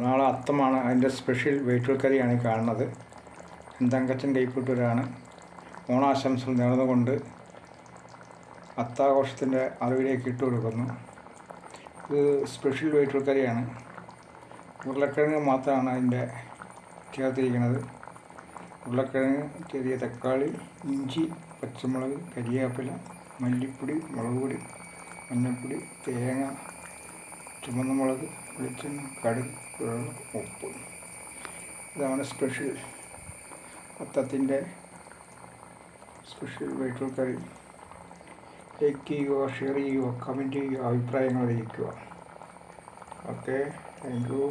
നാളെ അത്തമാണ്. അതിൻ്റെ special vegetable കറിയാണ് ഈ കാണുന്നത്. തങ്കച്ചൻ കൈപ്പൂട്ടൂരാണ്. ഓണാശംസകൾ നേർന്നുകൊണ്ട് അത്താഘോഷത്തിൻ്റെ അറിവിലേക്ക് ഇട്ട് കൊടുക്കുന്നു. ഇത് സ്പെഷ്യൽ വെജിറ്റബിൾ കറിയാണ്. ഉരുളക്കിഴങ്ങ് മാത്രമാണ് അതിൻ്റെ ചേർത്തിരിക്കുന്നത്. ഉരുളക്കിഴങ്ങ്, ചെറിയ തക്കാളി, ഇഞ്ചി, പച്ചമുളക്, കരിവേപ്പില, മല്ലിപ്പൊടി, മുളക് പൊടി, മഞ്ഞൾപ്പൊടി, തേങ്ങ, ചുവന്ന മുളക്, വെളിച്ചെണ്ണ, കടുക്, വെള്ളം, ഉപ്പ്. ഇതാണ് സ്പെഷ്യൽ അത്തത്തിൻ്റെ സ്പെഷ്യൽ വെജിറ്റബിൾ കറി. ലൈക്ക് ചെയ്യുക, ഷെയർ ചെയ്യുക, കമൻറ്റ് ചെയ്യുക, അഭിപ്രായങ്ങൾ അറിയിക്കുക. Okay, thank you.